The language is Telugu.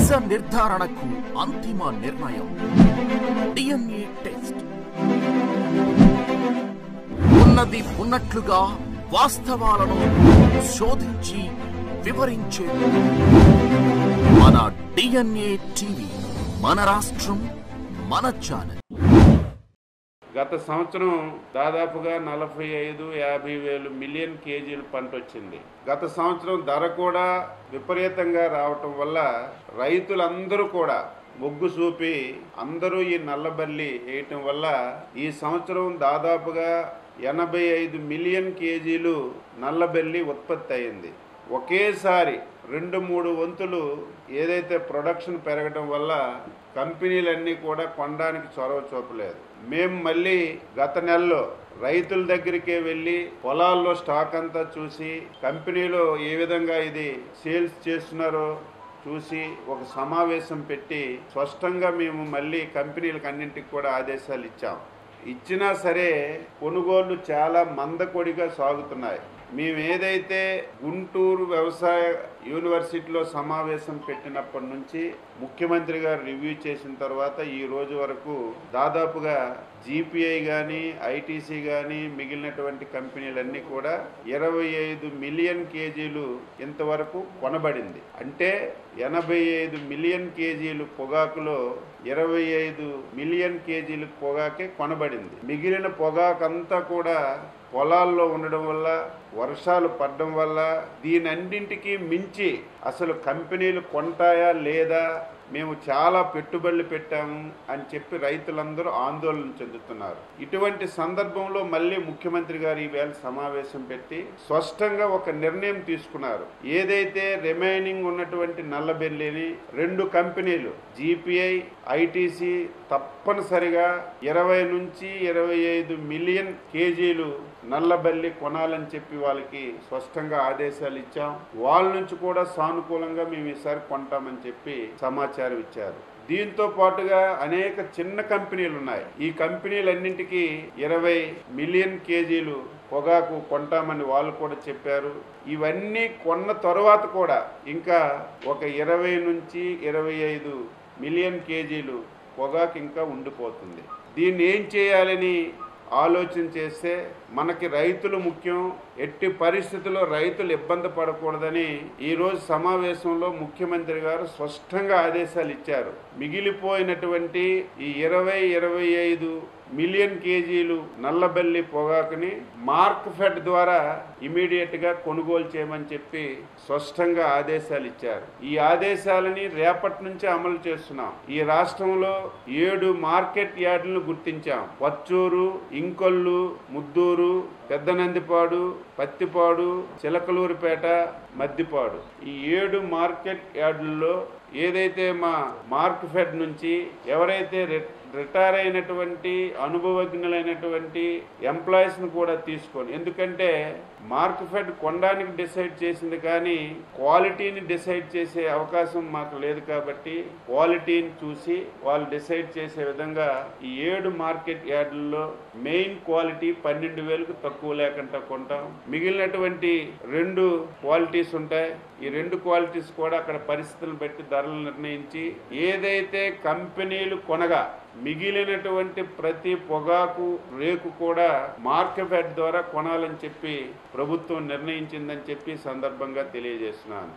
నిజ నిర్ధారణకు అంతిమ నిర్ణయం డిఎన్ఏ టెస్ట్. ఉన్నది ఉన్నట్లుగా వాస్తవాలను శోధించి వివరించే మన డిఎన్ఏ టీవీ, మన రాష్ట్రం, మన ఛానల్. గత సంవత్సరం దాదాపుగా 45-50 మిలియన్ కేజీల పంట వచ్చింది. గత సంవత్సరం ధర కూడా విపరీతంగా రావటం వల్ల రైతులందరూ కూడా మొగ్గు చూపి అందరూ ఈ నల్లబల్లి వేయటం వల్ల ఈ సంవత్సరం దాదాపుగా 85 మిలియన్ కేజీలు నల్లబల్లి ఉత్పత్తి అయింది. ఒకేసారి 2-3 వంతులు ఏదైతే ప్రొడక్షన్ పెరగడం వల్ల కంపెనీలన్నీ కూడా కొనడానికి చొరవ చూపలేదు. మేము మళ్ళీ గత నెలలో రైతుల దగ్గరికే వెళ్ళి పొలాల్లో స్టాక్ అంతా చూసి కంపెనీలో ఏ విధంగా ఇది సేల్స్ చేస్తున్నారో చూసి ఒక సమావేశం పెట్టి స్పష్టంగా మేము మళ్ళీ కంపెనీలకు అన్నింటికి కూడా ఆదేశాలు ఇచ్చినా సరే కొనుగోళ్లు చాలా మందకొడిగా సాగుతున్నాయి. మేము ఏదైతే గుంటూరు వ్యవసాయ యూనివర్సిటీలో సమావేశం పెట్టినప్పటి నుంచి ముఖ్యమంత్రి గారు రివ్యూ చేసిన తర్వాత ఈ రోజు వరకు దాదాపుగా జీపీఐ కానీ ఐటీసీ కానీ మిగిలినటువంటి కంపెనీలన్నీ కూడా 25 మిలియన్ కేజీలు ఇంతవరకు కొనబడింది. అంటే 85 మిలియన్ కేజీలు పొగాకులో 25 మిలియన్ కేజీలు పొగాకే కొనబడింది. మిగిలిన పొగాకంతా కూడా పొలాల్లో ఉండడం వల్ల, వర్షాలు పడడం వల్ల దీనన్నింటికి మించి అసలు కంపెనీలు కొంటాయా లేదా, మేము చాలా పెట్టుబడులు పెట్టాము అని చెప్పి రైతులందరూ ఆందోళన చెందుతున్నారు. ఇటువంటి సందర్భంలో మళ్ళీ ముఖ్యమంత్రి గారు ఈవేళ సమావేశం పెట్టి స్పష్టంగా ఒక నిర్ణయం తీసుకున్నారు. ఏదైతే రిమైనింగ్ ఉన్నటువంటి నల్లబెల్లిని 2 కంపెనీలు జీపీఐ ఐటీసీ తప్పనిసరిగా 20-25 మిలియన్ కేజీలు నల్లబల్లి కొనాలని చెప్పి వాళ్ళకి స్పష్టంగా ఆదేశాలు ఇచ్చాం. వాళ్ళ నుంచి కూడా సానుకూలంగా మేము ఈసారి కొంటామని చెప్పి సమాచారం ఇచ్చారు. దీంతో పాటుగా అనేక చిన్న కంపెనీలు ఉన్నాయి. ఈ కంపెనీలన్నింటికి 20 మిలియన్ కేజీలు పొగాకు కొంటామని వాళ్ళు కూడా చెప్పారు. ఇవన్నీ కొన్న తర్వాత కూడా ఇంకా ఒక 20-25 మిలియన్ కేజీలు పొగాకు ఇంకా ఉండిపోతుంది. దీన్ని ఏం చేయాలని ఆలోచన చేస్తే మనకి రైతులు ముఖ్యం. ఎట్టి పరిస్థితుల్లో రైతులు ఇబ్బంది పడకూడదని ఈరోజు సమావేశంలో ముఖ్యమంత్రి గారు స్పష్టంగా ఆదేశాలు ఇచ్చారు. మిగిలిపోయినటువంటి ఈ 20-25 మిలియన్ కేజీలు నల్లబల్లి పొగాకుని మార్క్ఫెడ్ ద్వారా ఇమీడియట్ గా కొనుగోలు చేయమని చెప్పి స్పష్టంగా ఆదేశాలు ఇచ్చారు. ఈ ఆదేశాలని రేపటి నుంచి అమలు చేస్తున్నాం. ఈ రాష్ట్రంలో 7 మార్కెట్ యార్డులను గుర్తించాం. పచ్చూరు, ఇంకొల్లు, ముద్దూరు, పెద్దనందిపాడు, పత్తిపాడు, చిలకలూరుపేట, మద్దిపాడు, ఈ 7 మార్కెట్ యార్డుల్లో ఏదైతే మా మార్క్ఫెడ్ నుంచి ఎవరైతే రిటైర్ అయినటువంటి అనుభవజ్ఞులైనటువంటి ఎంప్లాయీస్ని కూడా తీసుకొని, ఎందుకంటే మార్క్ఫెడ్ కొనడానికి డిసైడ్ చేసింది కానీ క్వాలిటీని డిసైడ్ చేసే అవకాశం మాకు లేదు కాబట్టి క్వాలిటీని చూసి వాళ్ళు డిసైడ్ చేసే విధంగా ఈ 7 మార్కెట్ యార్డుల్లో మెయిన్ క్వాలిటీ 12,000కు తక్కువ లేకుండా కొంటాం. మిగిలినటువంటి 2 క్వాలిటీస్ ఉంటాయి. ఈ 2 క్వాలిటీస్ కూడా అక్కడ పరిస్థితులను బట్టి ధరలు నిర్ణయించి ఏదైతే కంపెనీలు కొనగా మిగిలినటువంటి ప్రతి పొగాకు రేకు కూడా మార్కెట్ ద్వారా కొనాలని చెప్పి ప్రభుత్వం నిర్ణయించిందని చెప్పి సందర్భంగా తెలియజేస్తున్నాను.